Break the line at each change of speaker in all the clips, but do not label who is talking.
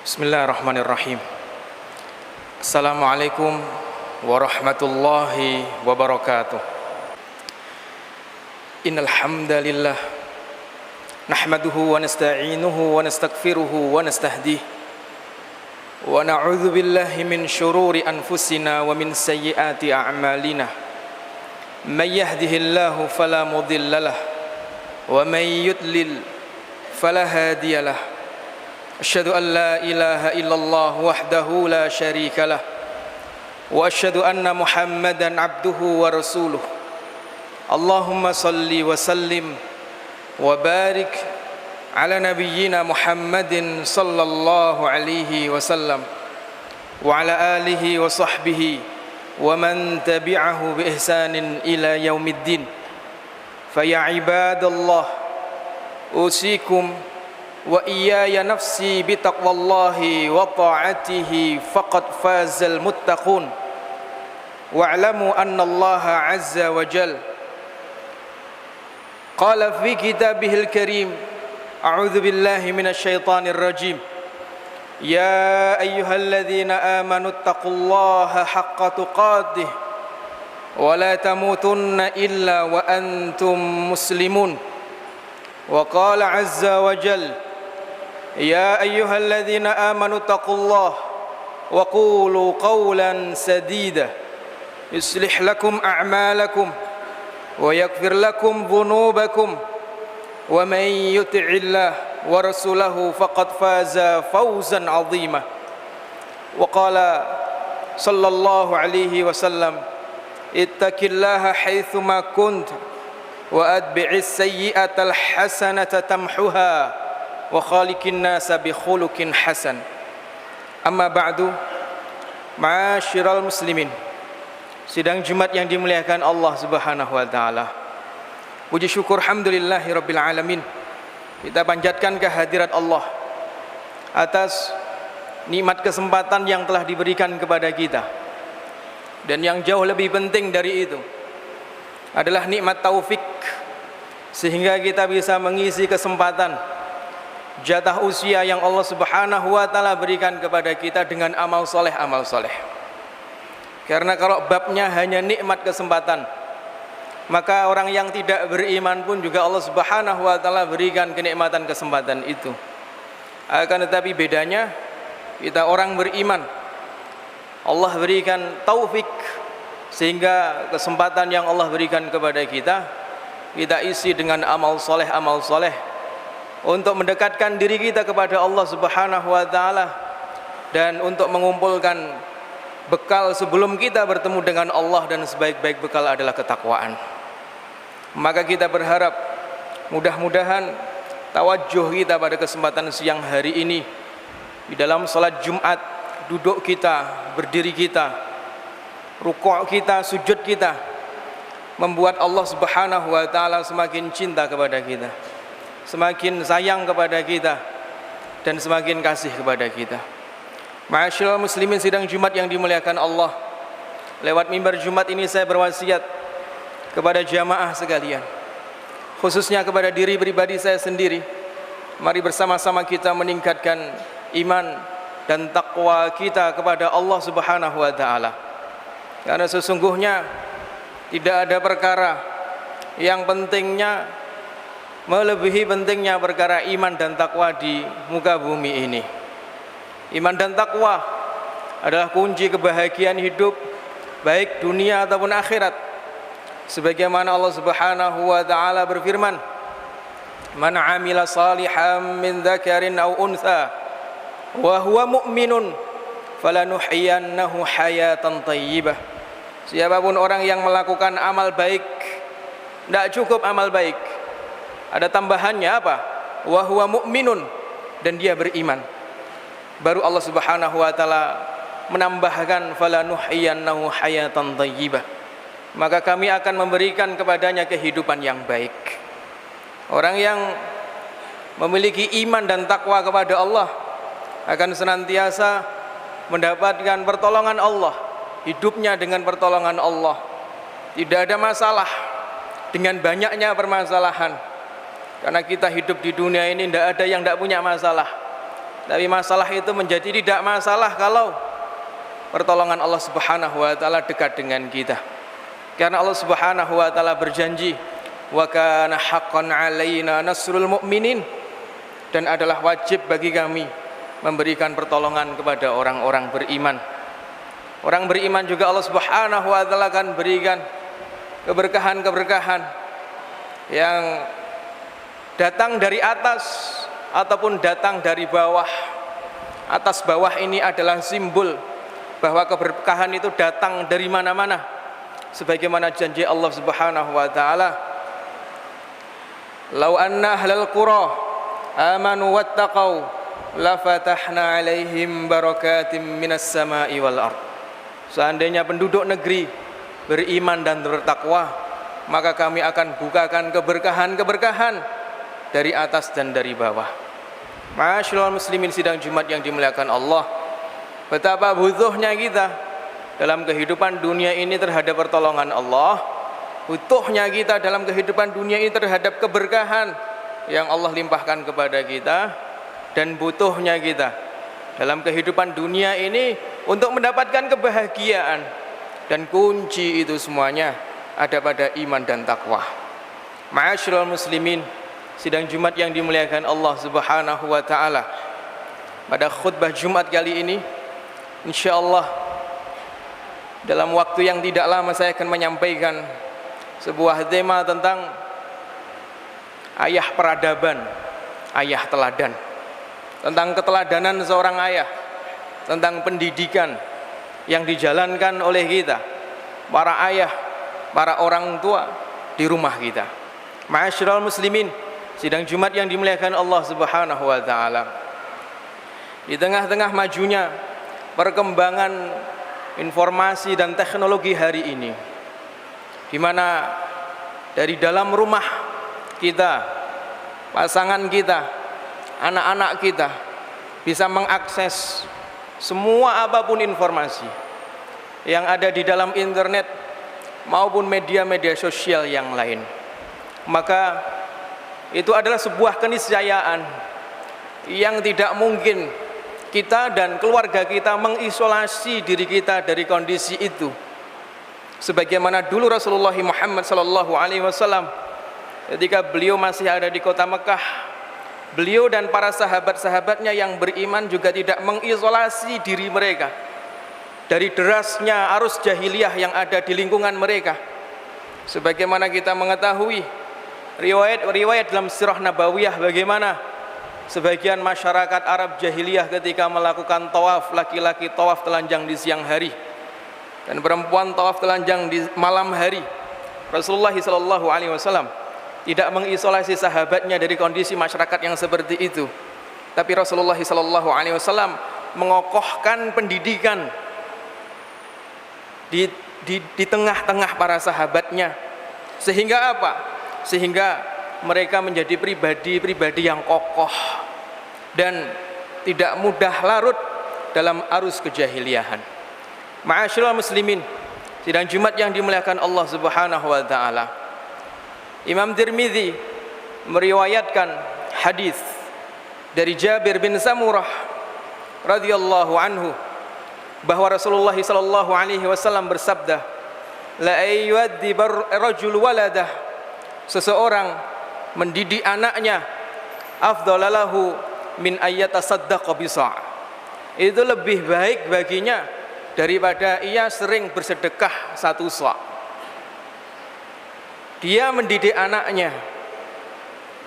Bismillahirrahmanirrahim. Assalamualaikum warahmatullahi wabarakatuh. Innal hamdalillah nahmaduhu wa nasta'inuhu wa nastaghfiruhu wa nastahdihi wa na'udzu billahi min syururi anfusina wa min sayyiati a'malina. May yahdihillahu fala mudhillalah wa may yudlil fala hadiyalah. Asyhadu an la ilaha illallah wahdahu la syarika lah wa asyhadu anna Muhammadan abduhu wa rasuluh. Allahumma salli wa sallim wa barik ala nabiyyina Muhammadin sallallahu alaihi wasallam wa ala alihi wa sahbihi wa man tabi'ahu bi ihsanin ila yaumiddin. Fa ya ibadallah usikum wa iyaya nafsi bitaqwallahi wa ta'atihi faqad fazal muttaqun wa'lamu anna allaha azza wa jal qala fi kitabihil karim a'udzu billahi minasy syaithanir rajim ya ayyuhalladzina amanu taqullaha haqqa tuqatih wa la tamutunna illa wa antum muslimun wa qala azza wa jal يا أيها الذين آمنوا اتقوا الله وقولوا قولا سديدا يصلح لكم أعمالكم ويغفر لكم ذنوبكم ومن يطع الله ورسوله فقد فاز فوزا عظيما وقال صلى الله عليه وسلم اتق الله حيثما كنت وأتبع السيئة الحسنة تمحها wa khaliqin nasa bi khuluqin hasan. Amma ba'du, ma'asyiral muslimin, sidang Jumat yang dimuliakan Allah Subhanahu wa taala. Puji syukur alhamdulillahi rabbil alamin. Kita panjatkan kehadirat Allah atas nikmat kesempatan yang telah diberikan kepada kita. Dan yang jauh lebih penting dari itu adalah nikmat taufik, sehingga kita bisa mengisi kesempatan jatah usia yang Allah Subhanahu wa taala berikan kepada kita dengan amal soleh. Karena kalau babnya hanya nikmat kesempatan, maka orang yang tidak beriman pun juga Allah Subhanahu wa taala berikan kenikmatan kesempatan itu. Akan tetapi bedanya, kita orang beriman, Allah berikan taufik, sehingga kesempatan yang Allah berikan kepada kita isi dengan amal soleh untuk mendekatkan diri kita kepada Allah Subhanahu wa taala dan untuk mengumpulkan bekal sebelum kita bertemu dengan Allah, dan sebaik-baik bekal adalah ketakwaan. Maka kita berharap mudah-mudahan tawajuh kita pada kesempatan siang hari ini di dalam salat Jumat, duduk kita, berdiri kita, rukuk kita, sujud kita, membuat Allah Subhanahu wa taala semakin cinta kepada kita, semakin sayang kepada kita, dan semakin kasih kepada kita. Ma'asyiral muslimin sidang Jumat yang dimuliakan Allah, lewat mimbar Jumat ini saya berwasiat kepada jamaah sekalian, khususnya kepada diri pribadi saya sendiri. Mari bersama-sama kita meningkatkan iman dan takwa kita kepada Allah Subhanahu wa taala. Karena sesungguhnya tidak ada perkara yang pentingnya melebihi pentingnya perkara iman dan takwa di muka bumi ini. Iman dan takwa adalah kunci kebahagiaan hidup, baik dunia ataupun akhirat. Sebagaimana Allah Subhanahu wa taala berfirman, "Man 'amila shalihan min dzakarin aw untha wa huwa mu'minun falanuhyiyannahu hayatan thayyibah." Siapapun orang yang melakukan amal baik, tidak cukup amal baik, ada tambahannya apa? Wa huwa mu'minun, dan dia beriman. Baru Allah Subhanahu wa taala menambahkan falanuhyiyannahu hayatan thayyibah. Maka kami akan memberikan kepadanya kehidupan yang baik. Orang yang memiliki iman dan takwa kepada Allah akan senantiasa mendapatkan pertolongan Allah, hidupnya dengan pertolongan Allah. Tidak ada masalah dengan banyaknya permasalahan. Karena kita hidup di dunia ini tidak ada yang tidak punya masalah. Tapi masalah itu menjadi tidak masalah kalau pertolongan Allah Subhanahu wa taala dekat dengan kita. Karena Allah Subhanahu wa taala berjanji, wa kana haqqan 'alaina nasrul mu'minin, dan adalah wajib bagi kami memberikan pertolongan kepada orang-orang beriman. Orang beriman juga Allah Subhanahu wa taala akan berikan keberkahan-keberkahan yang datang dari atas ataupun datang dari bawah. Atas bawah ini adalah simbol bahwa keberkahan itu datang dari mana-mana, sebagaimana janji Allah Subhanahu wa taala, "Lau anna ahlal qura amanu wattaqau lafatahna 'alaihim barakatim minas sama'i wal ard." Seandainya penduduk negeri beriman dan bertakwa, maka kami akan bukakan keberkahan-keberkahan dari atas dan dari bawah. Ma'asyiral muslimin sidang Jumat yang dimuliakan Allah, betapa butuhnya kita dalam kehidupan dunia ini terhadap pertolongan Allah, butuhnya kita dalam kehidupan dunia ini terhadap keberkahan yang Allah limpahkan kepada kita, dan butuhnya kita dalam kehidupan dunia ini untuk mendapatkan kebahagiaan, dan kunci itu semuanya ada pada iman dan takwa. Ma'asyiral muslimin sidang Jumat yang dimuliakan Allah Subhanahu wa taala, pada khutbah Jumat kali ini insyaallah dalam waktu yang tidak lama saya akan menyampaikan sebuah tema tentang ayah peradaban, ayah teladan, tentang keteladanan seorang ayah, tentang pendidikan yang dijalankan oleh kita, para ayah, para orang tua di rumah kita. Ma'asyiral muslimin sidang Jumat yang dimuliakan Allah Subhanahu wa taala, di tengah-tengah majunya perkembangan informasi dan teknologi hari ini, di mana dari dalam rumah kita, pasangan kita, anak-anak kita bisa mengakses semua apapun informasi yang ada di dalam internet maupun media-media sosial yang lain. Maka itu adalah sebuah keniscayaan yang tidak mungkin kita dan keluarga kita mengisolasi diri kita dari kondisi itu. Sebagaimana dulu Rasulullah Muhammad SAW ketika beliau masih ada di kota Mekah, beliau dan para sahabat-sahabatnya yang beriman juga tidak mengisolasi diri mereka dari derasnya arus jahiliyah yang ada di lingkungan mereka. Sebagaimana kita mengetahui riwayat dalam sirah nabawiyah bagaimana sebagian masyarakat Arab jahiliyah ketika melakukan tawaf, laki-laki tawaf telanjang di siang hari dan perempuan tawaf telanjang di malam hari. Rasulullah SAW tidak mengisolasi sahabatnya dari kondisi masyarakat yang seperti itu, tapi Rasulullah SAW mengokohkan pendidikan di tengah-tengah para sahabatnya, sehingga apa? Sehingga mereka menjadi pribadi-pribadi yang kokoh dan tidak mudah larut dalam arus kejahiliahan. Ma'asyiral muslimin sidang Jumat yang dimuliakan Allah Subhanahu wa taala, Imam Tirmidzi meriwayatkan hadis dari Jabir bin Samurah radhiyallahu anhu bahwa Rasulullah sallallahu alaihi wasallam bersabda, la ayyu'addibar rajul waladah, seseorang mendidik anaknya afdalalahu min ayyatasaddaqa bisa', itu lebih baik baginya daripada ia sering bersedekah satu sa'. Dia mendidik anaknya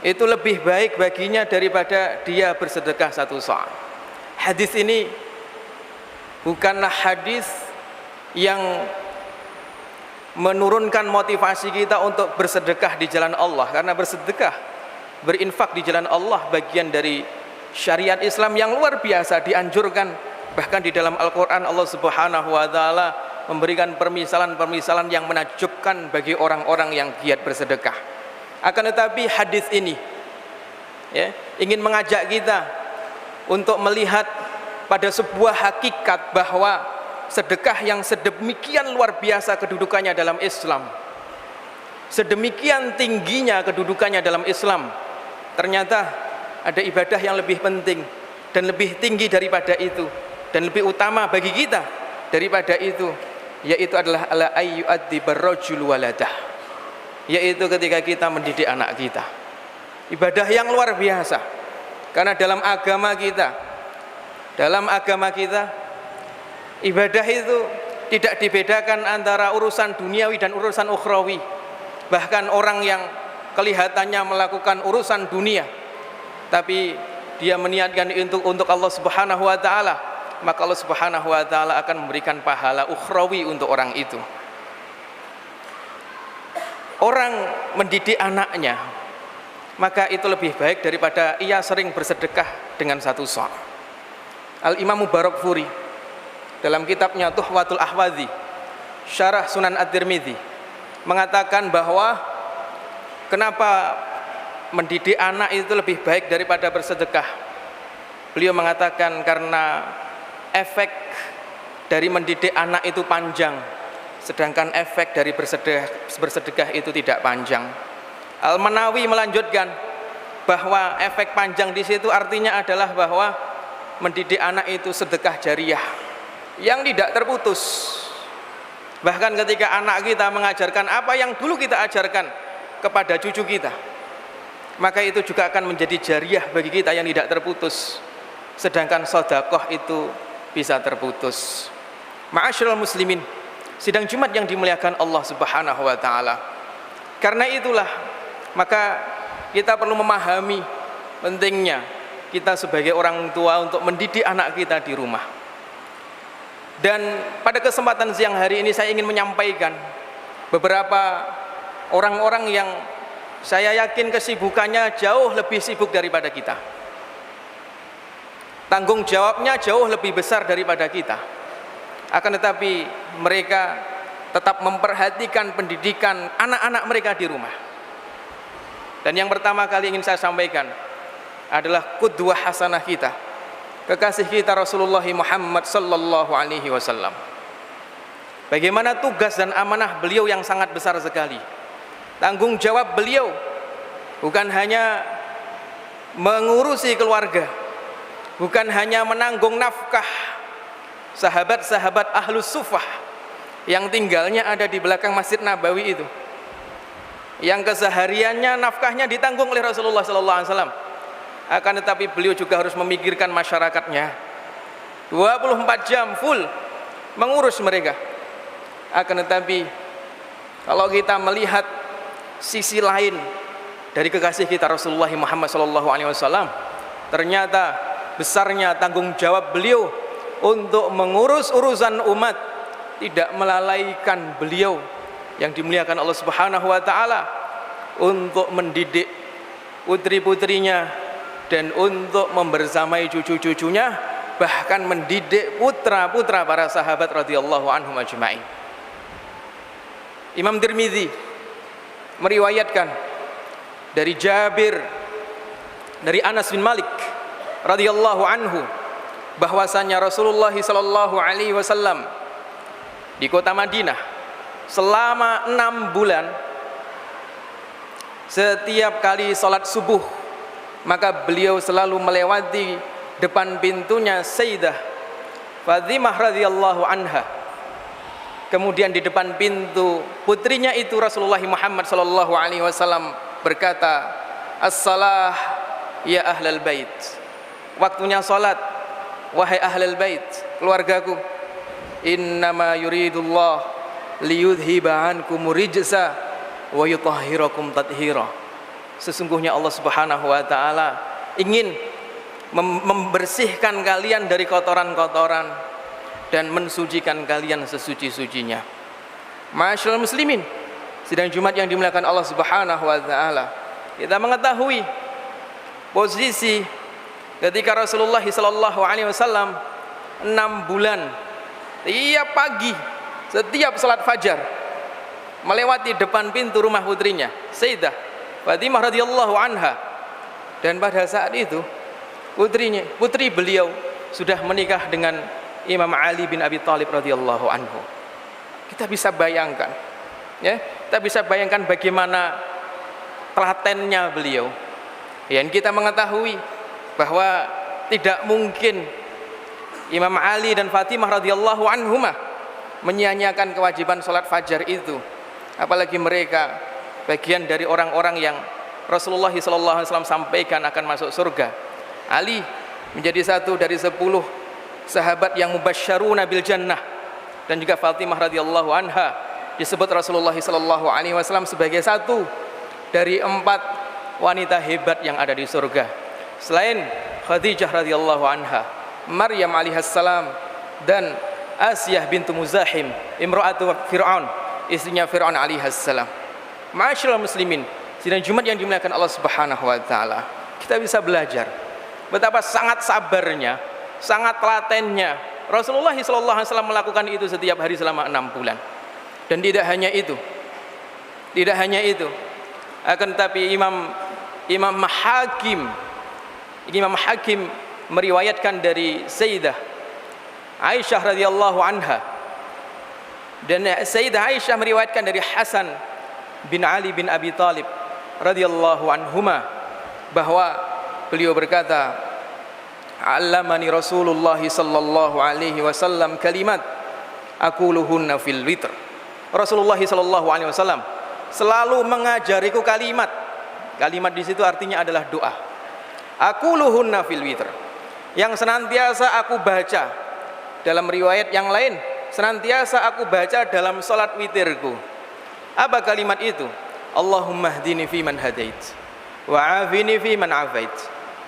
itu lebih baik baginya daripada dia bersedekah satu sa'. Hadis ini bukanlah hadis yang menurunkan motivasi kita untuk bersedekah di jalan Allah, karena bersedekah, berinfak di jalan Allah bagian dari syariat Islam yang luar biasa dianjurkan. Bahkan di dalam Al-Quran Allah Subhanahu wa ta'ala memberikan permisalan-permisalan yang menakjubkan bagi orang-orang yang giat bersedekah. Akan tetapi hadis ini ingin mengajak kita untuk melihat pada sebuah hakikat bahwa sedekah yang sedemikian luar biasa kedudukannya dalam Islam, sedemikian tingginya kedudukannya dalam Islam, ternyata ada ibadah yang lebih penting, dan lebih tinggi daripada itu dan lebih utama bagi kita daripada itu, yaitu adalah ala ayyu'addibar rajul waladah, yaitu ketika kita mendidik anak kita. Ibadah yang luar biasa, karena dalam agama kita ibadah itu tidak dibedakan antara urusan duniawi dan urusan ukhrawi. Bahkan orang yang kelihatannya melakukan urusan dunia tapi dia meniatkan untuk Allah Subhanahu wa taala, maka Allah Subhanahu wa taala akan memberikan pahala ukhrawi untuk orang itu. Orang mendidik anaknya, maka itu lebih baik daripada ia sering bersedekah dengan satu sa'. Al-Imam Mubarakfuri dalam kitabnya Tuhfatul Ahwazi Syarah Sunan At-Tirmidzi mengatakan bahwa kenapa mendidik anak itu lebih baik daripada bersedekah. Beliau mengatakan karena efek dari mendidik anak itu panjang, sedangkan efek dari bersedekah itu tidak panjang. Al-Manawi melanjutkan bahwa efek panjang di situ artinya adalah bahwa mendidik anak itu sedekah jariyah yang tidak terputus. Bahkan ketika anak kita mengajarkan apa yang dulu kita ajarkan kepada cucu kita, maka itu juga akan menjadi jariyah bagi kita yang tidak terputus. Sedangkan sedekah itu bisa terputus. Ma'asyiral muslimin, sidang Jumat yang dimuliakan Allah Subhanahu wa taala. Karena itulah maka kita perlu memahami pentingnya kita sebagai orang tua untuk mendidik anak kita di rumah. Dan pada kesempatan siang hari ini saya ingin menyampaikan beberapa orang-orang yang saya yakin kesibukannya jauh lebih sibuk daripada kita, tanggung jawabnya jauh lebih besar daripada kita, akan tetapi mereka tetap memperhatikan pendidikan anak-anak mereka di rumah. Dan yang pertama kali ingin saya sampaikan adalah qudwah hasanah kita, kekasih kita Rasulullah Muhammad sallallahu alaihi wasallam. Bagaimana tugas dan amanah beliau yang sangat besar sekali. Tanggung jawab beliau bukan hanya mengurusi keluarga, bukan hanya menanggung nafkah sahabat-sahabat Ahlus Sufah yang tinggalnya ada di belakang Masjid Nabawi itu, yang kesehariannya nafkahnya ditanggung oleh Rasulullah sallallahu alaihi wasallam. Akan tetapi beliau juga harus memikirkan masyarakatnya 24 jam full mengurus mereka. Akan tetapi kalau kita melihat sisi lain dari kekasih kita Rasulullah Muhammad SAW, ternyata besarnya tanggung jawab beliau untuk mengurus urusan umat tidak melalaikan beliau yang dimuliakan Allah Subhanahu wa taala untuk mendidik putri-putrinya dan untuk membersamai cucu-cucunya, bahkan mendidik putra-putra para sahabat radhiyallahu anhum ajma'in. Imam Tirmidzi meriwayatkan dari Jabir dari Anas bin Malik radhiyallahu anhu bahwasanya Rasulullah sallallahu alaihi wasallam di kota Madinah selama 6 bulan setiap kali salat subuh maka beliau selalu melewati depan pintunya Sayyidah Fatimah radhiyallahu anha. Kemudian di depan pintu putrinya itu Rasulullah Muhammad sallallahu alaihi wasallam berkata, "As-salah ya ahlal bait." Waktunya salat, wahai ahlal bait, keluargaku. Innama yuridullah liyudhiba ankum rijsa wa yutahhirakum tathira. Sesungguhnya Allah Subhanahu wa taala ingin membersihkan kalian dari kotoran-kotoran dan mensucikan kalian sesuci-sucinya. Ma'asyiral muslimin, sidang Jumat yang dimuliakan Allah Subhanahu wa taala, kita mengetahui posisi ketika Rasulullah sallallahu alaihi wasallam 6 bulan tiap pagi setiap salat fajar melewati depan pintu rumah putrinya Sayyidah Fatimah radhiyallahu anha, dan pada saat itu putri beliau sudah menikah dengan Imam Ali bin Abi Thalib radhiyallahu anhu. Kita bisa bayangkan, ya, kita bisa bayangkan bagaimana telatennya beliau. Dan kita mengetahui bahwa tidak mungkin Imam Ali dan Fatimah radhiyallahu anhumah menyia-nyiakan kewajiban sholat fajar itu, apalagi mereka bagian dari orang-orang yang Rasulullah SAW sampaikan akan masuk surga. Ali menjadi satu dari 10 sahabat yang mubasysyaruna bil jannah, dan juga Fatimah radhiyallahu anha disebut Rasulullah SAW sebagai satu dari 4 wanita hebat yang ada di surga. Selain Khadijah radhiyallahu anha, Maryam alaihissalam, dan Asiyah bintu Muzahim imra'atu Fir'aun, istrinya Fir'aun alaihissalam. Ma'asyiral muslimin, sidang Jumat yang dimuliakan Allah Subhanahu wa taala, kita bisa belajar betapa sangat sabarnya, sangat telatennya Rasulullah SAW melakukan itu setiap hari selama 6 bulan. Dan tidak hanya itu, akan tetapi Imam Hakim meriwayatkan dari Sayyidah Aisyah radhiyallahu anha, dan Sayyidah Aisyah meriwayatkan dari Hasan bin Ali bin Abi Thalib radhiyallahu anhuma bahwa beliau berkata, "Allamani Rasulullah sallallahu alaihi wasallam kalimat aquluhunna fil witr." Rasulullah sallallahu alaihi wasallam selalu mengajariku kalimat. Kalimat di situ artinya adalah doa. Aquluhunna fil witr, yang senantiasa aku baca. Dalam riwayat yang lain, senantiasa aku baca dalam salat witirku. Apa kalimat itu? Allahumma hdini fi man hadait, wa afini fi man afait,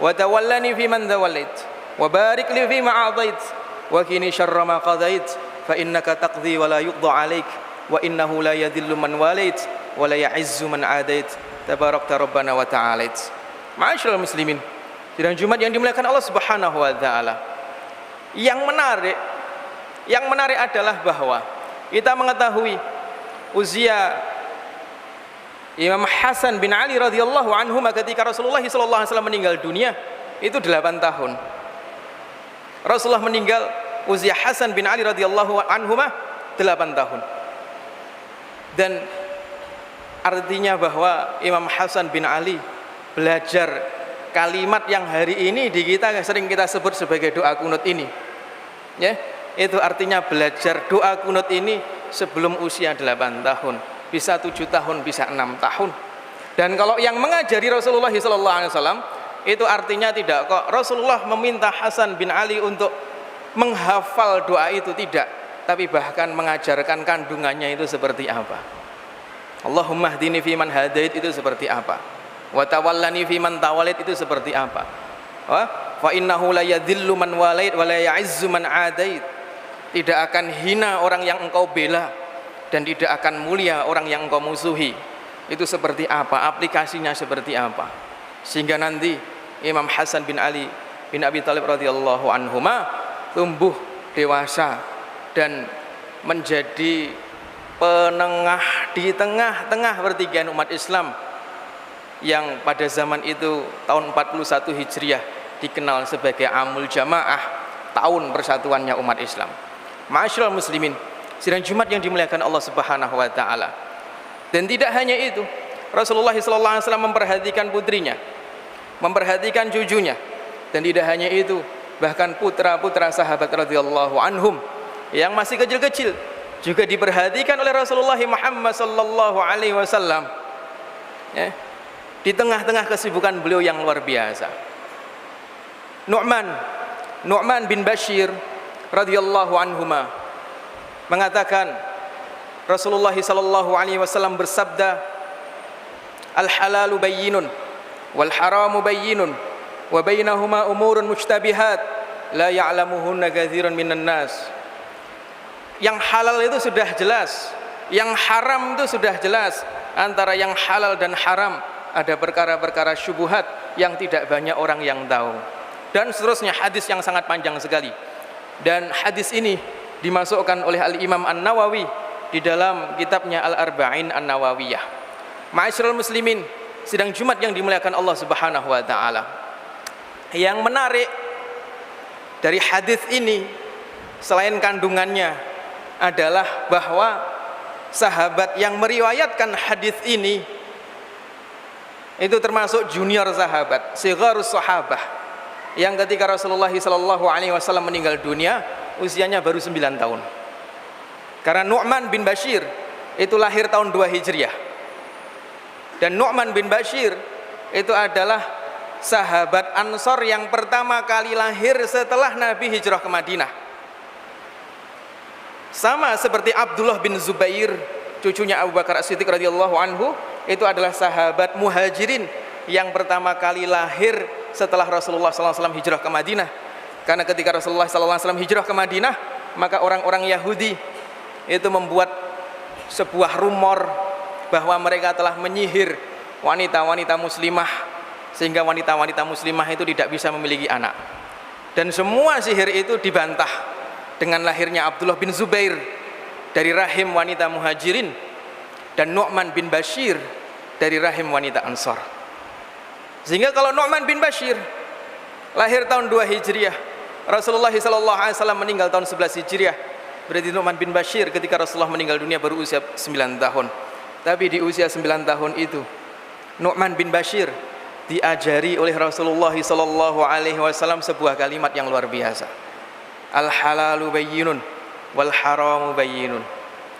wa tawallani fi man tawallait, wa barik li fi ma a'tait, wa qini syarra ma qadait, fa innaka taqdi wa la yuqda 'alaik, wa innahu la yadhillu man walait, wa la ya'izzu man adait, tabarakta rabbana wa ta'alait. Ma'asyiral muslimin, sidang Jumat yang dimuliakan Allah Subhanahu wa taala. Yang menarik adalah bahwa kita mengetahui usia Imam Hasan bin Ali radhiyallahu anhu ketika Rasulullah SAW meninggal dunia itu 8 tahun. Rasulullah meninggal usia Hasan bin Ali radhiyallahu anhu 8 tahun. Dan artinya bahwa Imam Hasan bin Ali belajar kalimat yang hari ini sering kita sebut sebagai doa kunut ini, ya, itu artinya belajar doa kunut ini sebelum usia 8 tahun, bisa 7 tahun, bisa 6 tahun. Dan kalau yang mengajari Rasulullah SAW itu artinya tidak kok Rasulullah meminta Hasan bin Ali untuk menghafal doa itu, tidak, tapi bahkan mengajarkan kandungannya itu seperti apa. Allahumma hdini fi man hadait itu seperti apa, wa tawallani fi man tawallait itu seperti apa, fa innahu la yadhillu man walait wa la ya'izzu man adait, tidak akan hina orang yang engkau bela dan tidak akan mulia orang yang engkau musuhi. Itu seperti apa, aplikasinya seperti apa, sehingga nanti Imam Hasan bin Ali bin Abi Thalib radhiyallahu anhuma tumbuh dewasa dan menjadi penengah di tengah-tengah pertikaian umat Islam yang pada zaman itu tahun 41 Hijriah dikenal sebagai Amul Jamaah, tahun persatuannya umat Islam. Ma'asyiral muslimin, sidang Jumat yang dimuliakan Allah Subhanahu wa taala. Dan tidak hanya itu, Rasulullah SAW memperhatikan putrinya, memperhatikan cucunya, dan tidak hanya itu, bahkan putra-putra sahabat radhiyallahu anhum yang masih kecil-kecil juga diperhatikan oleh Rasulullah Muhammad sallallahu alaihi wasallam, ya, di tengah-tengah kesibukan beliau yang luar biasa. Nu'man bin Bashir radhiyallahu anhuma mengatakan Rasulullah sallallahu alaihi wasallam bersabda, al-halalu bayyinun wal haramu bayyinun wa bainahuma umurun mushtabihat la ya'lamuhunna katsirun minan nas. Yang halal itu sudah jelas, yang haram itu sudah jelas. Antara yang halal dan haram ada perkara-perkara syubhat yang tidak banyak orang yang tahu. Dan seterusnya, hadis yang sangat panjang sekali. Dan hadis ini dimasukkan oleh Al-Imam An-Nawawi di dalam kitabnya Al-Arba'in An-Nawawiyah. Ma'asyiral muslimin, sidang Jumat yang dimuliakan Allah Subhanahu wa taala. Yang menarik dari hadis ini selain kandungannya adalah bahwa sahabat yang meriwayatkan hadis ini itu termasuk junior sahabat, sigharus sahabah, yang ketika Rasulullah SAW meninggal dunia usianya baru 9 tahun. Karena Nu'man bin Bashir itu lahir tahun 2 Hijriah. Dan Nu'man bin Bashir itu adalah sahabat Ansor yang pertama kali lahir setelah Nabi hijrah ke Madinah. Sama seperti Abdullah bin Zubair, cucunya Abu Bakar As-Siddiq radhiyallahu anhu, itu adalah sahabat muhajirin yang pertama kali lahir setelah Rasulullah SAW hijrah ke Madinah. Karena ketika Rasulullah SAW hijrah ke Madinah, maka orang-orang Yahudi itu membuat sebuah rumor bahwa mereka telah menyihir wanita-wanita muslimah, sehingga wanita-wanita muslimah itu tidak bisa memiliki anak. Dan semua sihir itu dibantah dengan lahirnya Abdullah bin Zubair dari rahim wanita muhajirin dan Nu'man bin Bashir dari rahim wanita Ansor. Sehingga kalau Nu'man bin Bashir lahir tahun 2 Hijriah, Rasulullah SAW meninggal tahun 11 Hijriah, berarti Nu'man bin Bashir ketika Rasulullah meninggal dunia baru usia 9 tahun. Tapi di usia 9 tahun itu Nu'man bin Bashir diajari oleh Rasulullah SAW sebuah kalimat yang luar biasa. Al halalu bayyinun wal haramu bayyinun.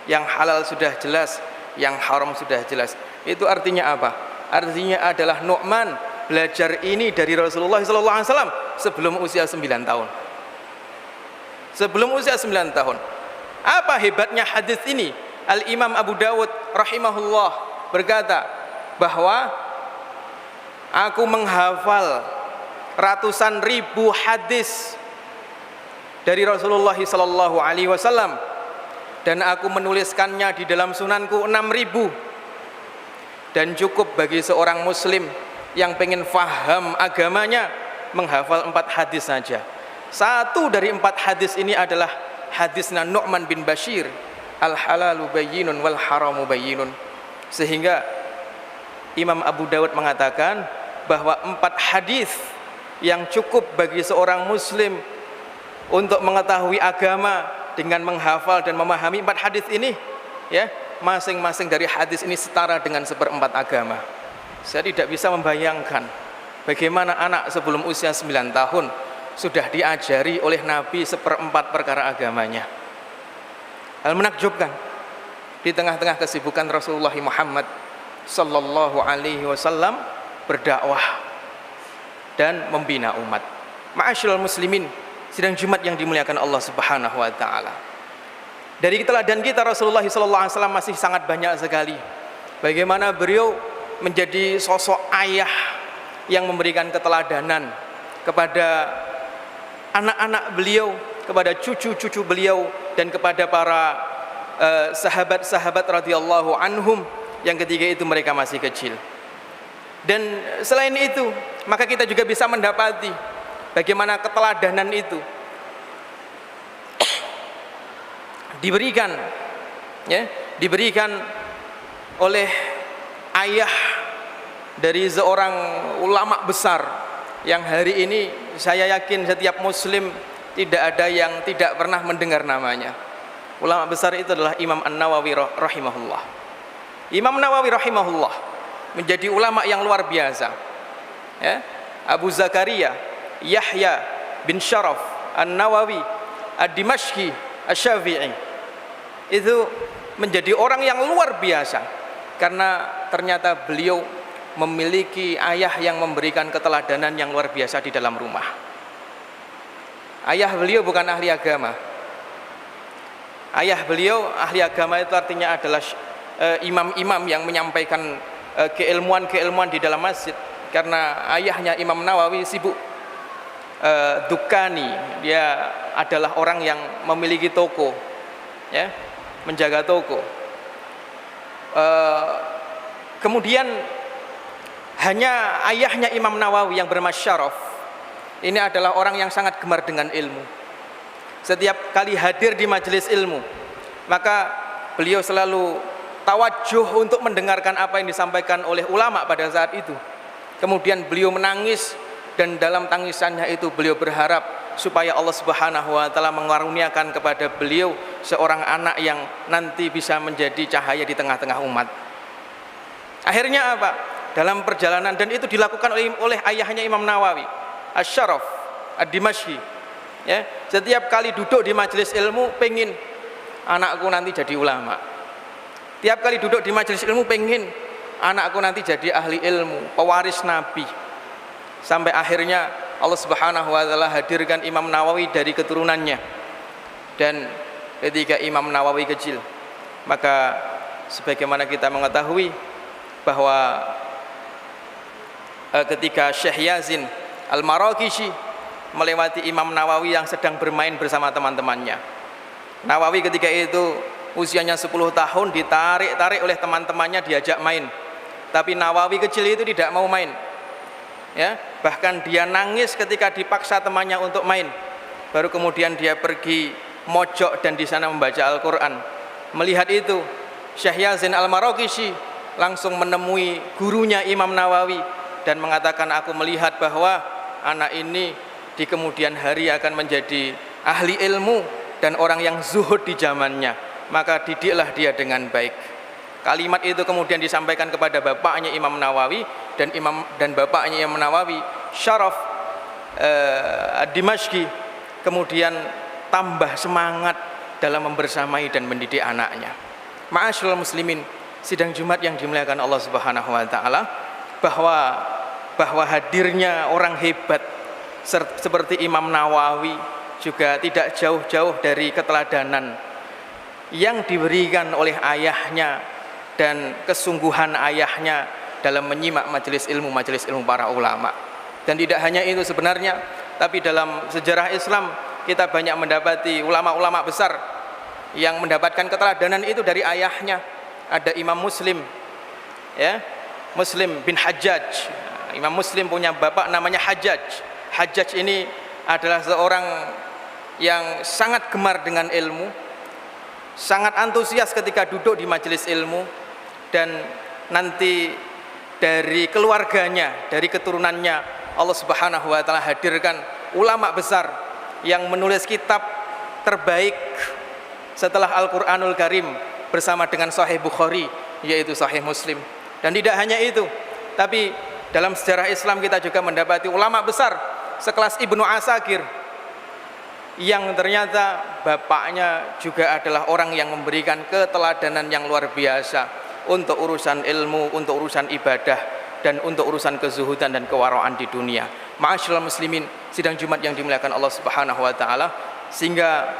Yang halal sudah jelas, yang haram sudah jelas. Itu artinya apa? Artinya adalah Nu'man belajar ini dari Rasulullah SAW sebelum usia 9 tahun. Sebelum usia 9 tahun. Apa hebatnya hadis ini? Al-Imam Abu Dawud rahimahullah berkata bahwa aku menghafal ratusan ribu hadis dari Rasulullah SAW dan aku menuliskannya di dalam sunanku 6.000. Dan cukup bagi seorang muslim yang pengen faham agamanya menghafal 4 hadis saja. Satu dari 4 hadis ini adalah hadisnya Nu'man bin Bashir, al halalu bayyinun wal haramu bayyinun. Sehingga Imam Abu Dawud mengatakan bahwa 4 hadis yang cukup bagi seorang muslim untuk mengetahui agama dengan menghafal dan memahami 4 hadis ini, ya, masing-masing dari hadis ini setara dengan 1/4 agama. Saya tidak bisa membayangkan bagaimana anak sebelum usia 9 tahun sudah diajari oleh Nabi 1/4 perkara agamanya. Hal menakjubkan di tengah-tengah kesibukan Rasulullah Muhammad sallallahu alaihi wasallam berdakwah dan membina umat. Ma'asyiral muslimin, sidang Jumat yang dimuliakan Allah Subhanahu wa taala. Dari teladan kita Rasulullah sallallahu alaihi wasallam masih sangat banyak sekali. Bagaimana beliau menjadi sosok ayah yang memberikan keteladanan kepada anak-anak beliau, kepada cucu-cucu beliau, dan kepada para sahabat-sahabat radhiyallahu anhum yang ketika itu mereka masih kecil. Dan selain itu, maka kita juga bisa mendapati bagaimana keteladanan itu diberikan, ya, diberikan oleh ayah dari seorang ulama besar yang hari ini saya yakin setiap muslim tidak ada yang tidak pernah mendengar namanya. Ulama besar itu adalah Imam An-Nawawi rahimahullah. Imam Nawawi rahimahullah menjadi ulama yang luar biasa, ya. Abu Zakaria Yahya bin Sharaf An-Nawawi Ad-Dimashqi Asy-Syafi'i itu menjadi orang yang luar biasa karena ternyata beliau memiliki ayah yang memberikan keteladanan yang luar biasa di dalam rumah. Ayah beliau bukan ahli agama. Ayah beliau ahli agama itu artinya adalah imam-imam yang menyampaikan keilmuan-keilmuan di dalam masjid. Karena ayahnya Imam Nawawi sibuk dukani, dia adalah orang yang memiliki toko, ya, menjaga toko. Kemudian hanya ayahnya Imam Nawawi yang bermasyaraf ini adalah orang yang sangat gemar dengan ilmu. Setiap kali hadir di majelis ilmu, maka beliau selalu tawajuh untuk mendengarkan apa yang disampaikan oleh ulama pada saat itu. Kemudian beliau menangis, dan dalam tangisannya itu beliau berharap supaya Allah Subhanahu wa taala mengaruniakan kepada beliau seorang anak yang nanti bisa menjadi cahaya di tengah-tengah umat. Akhirnya apa? Dalam perjalanan, dan itu dilakukan oleh ayahnya Imam Nawawi Asy-Syaraf Ad-Dimashqi. Ya, setiap kali duduk di majelis ilmu pengen anakku nanti jadi ulama. Tiap kali duduk di majelis ilmu pengen anakku nanti jadi ahli ilmu, pewaris Nabi. Sampai akhirnya Allah Subhanahu wa taala hadirkan Imam Nawawi dari keturunannya. Dan ketika Imam Nawawi kecil, maka sebagaimana kita mengetahui bahwa ketika Syekh Yazin Al-Maraqishi melewati Imam Nawawi yang sedang bermain bersama teman-temannya. Nawawi ketika itu usianya 10 tahun, ditarik-tarik oleh teman-temannya diajak main. Tapi Nawawi kecil itu tidak mau main. Ya, bahkan dia nangis ketika dipaksa temannya untuk main. Baru kemudian dia pergi mojok dan di sana membaca Al-Qur'an. Melihat itu, Syekh Yazin Al-Maraqishi langsung menemui gurunya Imam Nawawi dan mengatakan, aku melihat bahwa anak ini di kemudian hari akan menjadi ahli ilmu dan orang yang zuhud di zamannya, maka didiklah dia dengan baik. Kalimat itu kemudian disampaikan kepada bapaknya Imam Nawawi, dan bapaknya Imam Nawawi Syaraf Ad-Dimashqi kemudian tambah semangat dalam membersamai dan mendidik anaknya. Ma'asyiral muslimin, sidang Jumat yang dimuliakan Allah Subhanahu wa taala, bahwa hadirnya orang hebat seperti Imam Nawawi juga tidak jauh-jauh dari keteladanan yang diberikan oleh ayahnya dan kesungguhan ayahnya dalam menyimak majelis ilmu para ulama. Dan tidak hanya itu sebenarnya, tapi dalam sejarah Islam kita banyak mendapati ulama-ulama besar yang mendapatkan keteladanan itu dari ayahnya. Ada Imam Muslim, ya, Muslim bin Hajjaj. Imam Muslim punya bapak namanya Hajjaj. Hajjaj ini adalah seorang yang sangat gemar dengan ilmu, sangat antusias ketika duduk di majelis ilmu, dan nanti dari keluarganya, dari keturunannya Allah Subhanahu wa taala hadirkan ulama besar yang menulis kitab terbaik setelah Al-Qur'anul Karim bersama dengan Sahih Bukhari, yaitu Sahih Muslim. Dan tidak hanya itu, tapi dalam sejarah Islam kita juga mendapati ulama besar sekelas Ibnu Asakir yang ternyata bapaknya juga adalah orang yang memberikan keteladanan yang luar biasa untuk urusan ilmu, untuk urusan ibadah, dan untuk urusan kezuhudan dan kewaraan di dunia. Ma'asyiral muslimin, sidang Jumat yang dimuliakan Allah Subhanahu wa taala, sehingga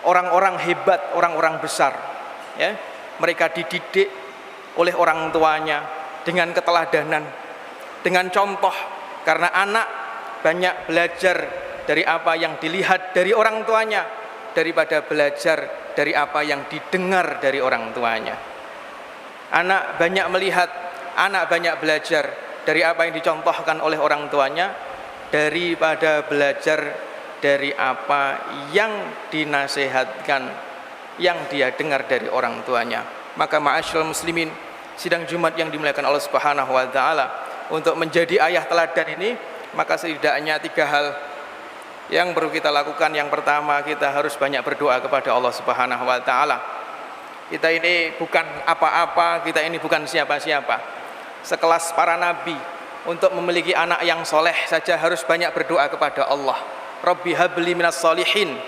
orang-orang hebat, orang-orang besar, ya, mereka dididik oleh orang tuanya dengan keteladanan, dengan contoh, karena anak banyak belajar dari apa yang dilihat dari orang tuanya daripada belajar dari apa yang didengar dari orang tuanya. Anak banyak melihat, anak banyak belajar dari apa yang dicontohkan oleh orang tuanya daripada belajar dari apa yang dinasihatkan, yang dia dengar dari orang tuanya. Maka ma'asyiral muslimin, sidang Jumat yang dimuliakan Allah Subhanahu wa taala, untuk menjadi ayah teladan ini, maka setidaknya 3 hal yang perlu kita lakukan. Yang pertama, kita harus banyak berdoa kepada Allah Subhanahu wa taala. Kita ini bukan apa-apa, kita ini bukan siapa-siapa. Sekelas para nabi, untuk memiliki anak yang soleh saja harus banyak berdoa kepada Allah. Rabbi habli minas solihin,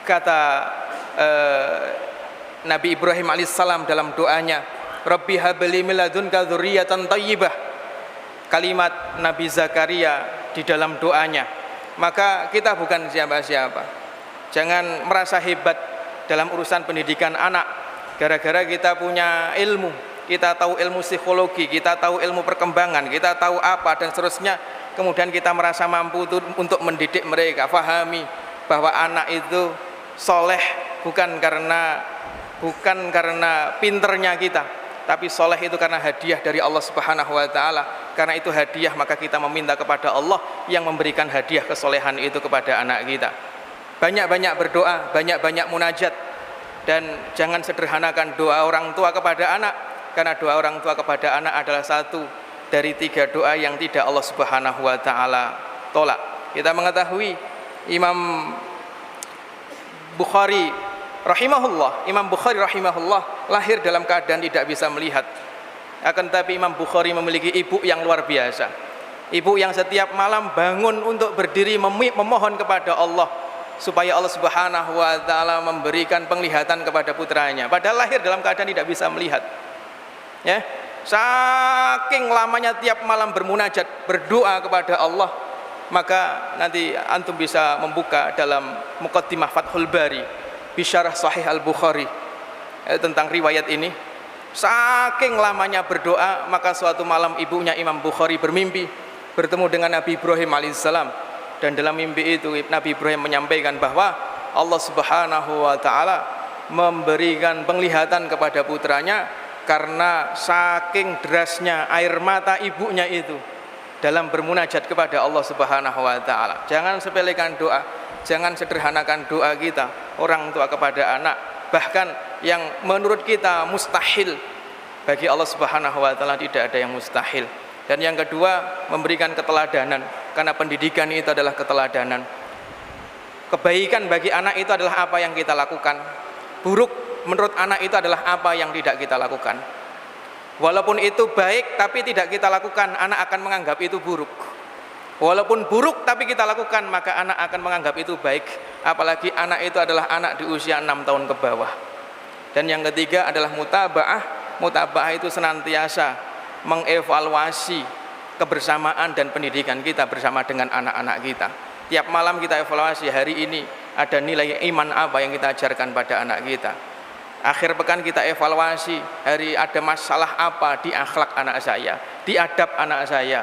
kata Nabi Ibrahim alaihissalam dalam doanya. Rabbi habli min ladunka dzurriyyatan thayyibah, kalimat Nabi Zakaria di dalam doanya. Maka kita bukan siapa-siapa. Jangan merasa hebat dalam urusan pendidikan anak gara-gara kita punya ilmu, kita tahu ilmu psikologi, kita tahu ilmu perkembangan, kita tahu apa dan seterusnya, kemudian kita merasa mampu untuk mendidik mereka. Fahami bahwa anak itu soleh bukan karena pinternya kita, tapi soleh itu karena hadiah dari Allah Subhanahu wa taala. Karena itu hadiah, maka kita meminta kepada Allah yang memberikan hadiah kesolehan itu kepada anak kita. Banyak-banyak berdoa, banyak-banyak munajat, dan jangan sederhanakan doa orang tua kepada anak, karena doa orang tua kepada anak adalah satu dari 3 doa yang tidak Allah Subhanahu wa taala tolak. Kita mengetahui Imam Bukhari rahimahullah lahir dalam keadaan tidak bisa melihat. Akan tetapi Imam Bukhari memiliki ibu yang luar biasa. ibu yang setiap malam bangun untuk berdiri memohon kepada Allah supaya Allah Subhanahu wa taala memberikan penglihatan kepada putranya, padahal lahir dalam keadaan tidak bisa melihat. Ya, saking lamanya tiap malam bermunajat, berdoa kepada Allah, maka nanti antum bisa membuka dalam Muqaddimah Fathul Bari bisyarah Sahih Al-Bukhari tentang riwayat ini. Saking lamanya berdoa, maka suatu malam ibunya Imam Bukhari bermimpi bertemu dengan Nabi Ibrahim alaihissalam, dan dalam mimpi itu Nabi Ibrahim menyampaikan bahwa Allah Subhanahu wa taala memberikan penglihatan kepada putranya karena saking derasnya air mata ibunya itu dalam bermunajat kepada Allah Subhanahu wa taala. Jangan sepelekan doa, jangan sederhanakan doa kita orang tua kepada anak, bahkan yang menurut kita mustahil bagi Allah Subhanahu wa taala tidak ada yang mustahil. Dan yang kedua, memberikan keteladanan, karena pendidikan itu adalah keteladanan. Kebaikan bagi anak itu adalah apa yang kita lakukan, buruk menurut anak itu adalah apa yang tidak kita lakukan. Walaupun itu baik tapi tidak kita lakukan, anak akan menganggap itu buruk. Walaupun buruk tapi kita lakukan, maka anak akan menganggap itu baik. Apalagi anak itu adalah anak di usia 6 tahun ke bawah. Dan yang ketiga adalah mutaba'ah. Mutaba'ah itu senantiasa mengevaluasi kebersamaan dan pendidikan kita bersama dengan anak-anak kita. Tiap malam kita evaluasi, hari ini ada nilai iman apa yang kita ajarkan pada anak kita. Akhir pekan kita evaluasi, hari ada masalah apa di akhlak anak saya, di adab anak saya,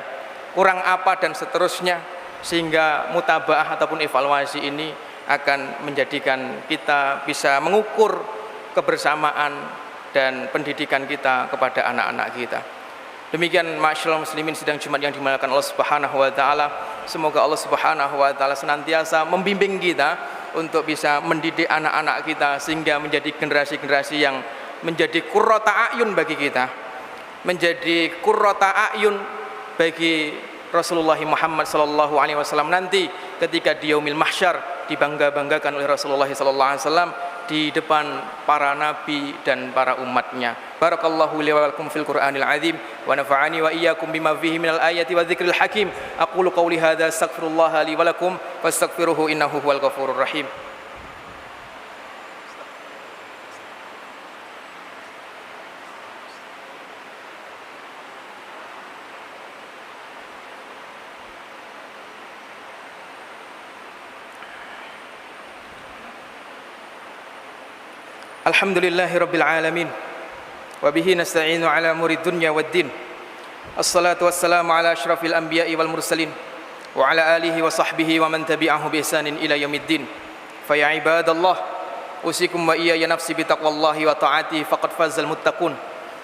kurang apa, dan seterusnya. Sehingga mutabaah ataupun evaluasi ini akan menjadikan kita bisa mengukur kebersamaan dan pendidikan kita kepada anak-anak kita. Demikian ma'asyiral muslimin sidang Jumat yang dimuliakan Allah Subhanahu wa taala. Semoga Allah Subhanahu wa taala senantiasa membimbing kita untuk bisa mendidik anak-anak kita sehingga menjadi generasi-generasi yang menjadi qurrata a'yun bagi kita, menjadi qurrata a'yun bagi Rasulullah Muhammad sallallahu alaihi wasallam nanti ketika di yaumil mahsyar dibangga-banggakan oleh Rasulullah sallallahu alaihi wasallam di depan para nabi dan para umatnya. Barakallahu li wa lakum fil Qur'anil azim wa nafa'ani wa iyyakum bima fihi minal ayati wa dzikril hakim. Aqulu qawli hadza astaghfirullah li wa lakum fastaghfiruhu innahu huwal ghafurur rahim. Alhamdulillahi rabbil alamin wa bihi nasta'inu ala umuri dunya waddin. Assalatu wassalamu ala asyrafil anbiya'i wal mursalin wa ala alihi wa sahbihi wa man tabi'ahu bi ihsanin ila yaumiddin. Fa ya ibadallah, usikum wa iyaya nafsi bi taqwallahi wa ta'atihi faqad fazal muttaqun.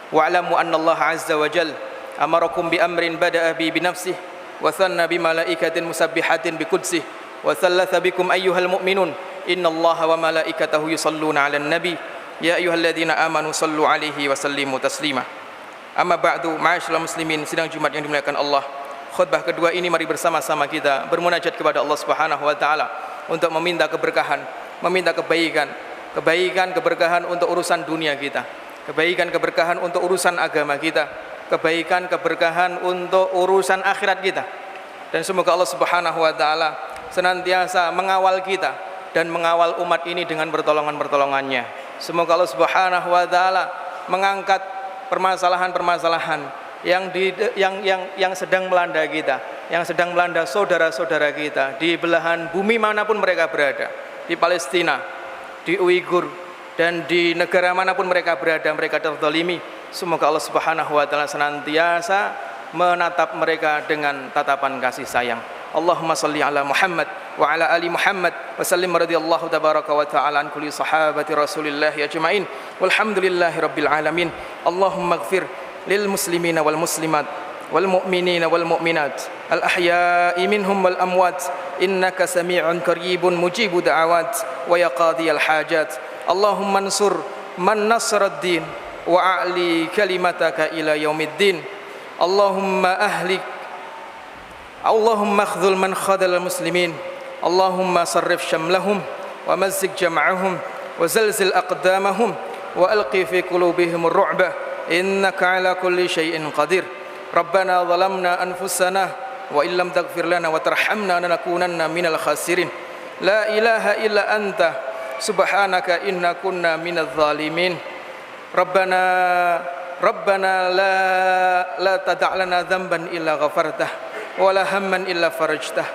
Wa alamu anna Allah azza wa jalla amarakum bi amrin bada'a bi nafsihi wa thanna bi malaikatin musabbihatin bi qudsih wa thalatha bikum ayyuhal mu'minun innallaha wa malaikatahu yusalluna 'alan nabi ya ayyuhalladzina amanu sallu 'alaihi wa sallimu taslima. Amma ba'du, ma'asyiral muslimin sidang Jumat yang dimuliakan Allah. Khutbah kedua ini mari bersama-sama kita bermunajat kepada Allah Subhanahu wa taala untuk meminta keberkahan, meminta kebaikan, keberkahan untuk urusan dunia kita, kebaikan keberkahan untuk urusan agama kita, kebaikan keberkahan untuk urusan akhirat kita. Dan semoga Allah Subhanahu wa taala senantiasa mengawal kita dan mengawal umat ini dengan pertolongan-pertolongannya. Semoga Allah Subhanahu wa taala mengangkat permasalahan-permasalahan yang sedang melanda kita, yang sedang melanda saudara-saudara kita di belahan bumi manapun mereka berada, di Palestina, di Uighur, dan di negara manapun mereka berada, mereka terzalimi. Semoga Allah Subhanahu wa taala senantiasa menatap mereka dengan tatapan kasih sayang. Allahumma salli ala Muhammad wa ala ali Muhammad wa sallim radhiyallahu tabaraka wa ta'ala an kulli sahabati Rasulillah ajma'in walhamdulillahi rabbil alamin. Allahumma ighfir lil muslimina wal muslimat wal mu'minina wal mu'minat al ahya'i minhum wal amwat innaka sami'un qaribun mujibu da'awat wa yaqadiyal hajat. Allahumma ansur man nasrad din wa a'li kalimataka ila yaumiddin. Allahumma akhdhul man khadal muslimin. Allahumma sarrif syamlahum wa mazzik jam'ahum wa zalzil aqdamahum wa alqi fi qulubihim ar-ru'ba innaka ala kulli syai'in qadir. Rabbana zalamna anfusana wa illam taghfir lana wa tarhamna lanakunanna minal khasirin. La ilaha illa anta subhanaka inna kunna minadh zalimin. Rabbana la tada' lana dhanban illa ghafartah wa la hamman illa farajtah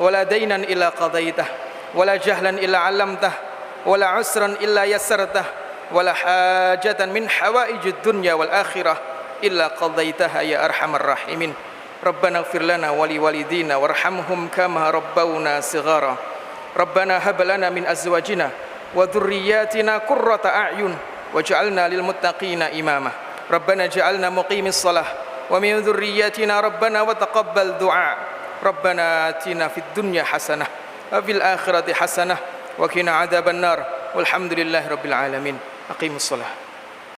wa la daynan illa qadaitah wa la jahlan illa 'allamtah wa la 'usran illa yassartah wa la hajatan min hawaijid dunya wal akhirah illa qadaitaha ya arhamar rahimin. Rabbana ighfir lana wa li walidina warhamhum kama rabbawna shighara. Rabbana hab lana min azwajina wa dhurriyyatina qurrata a'yun waj'alna lil muttaqina imama. Rabbana ja'alna muqimis shalah wa min dhurriyyatina rabbana wa taqabbal du'a. Rabbana atina fid dunya hasanah wa fil akhirati hasanah wa qina adzaban nar. Walhamdulillahi rabbil alamin. Aqimus shalah.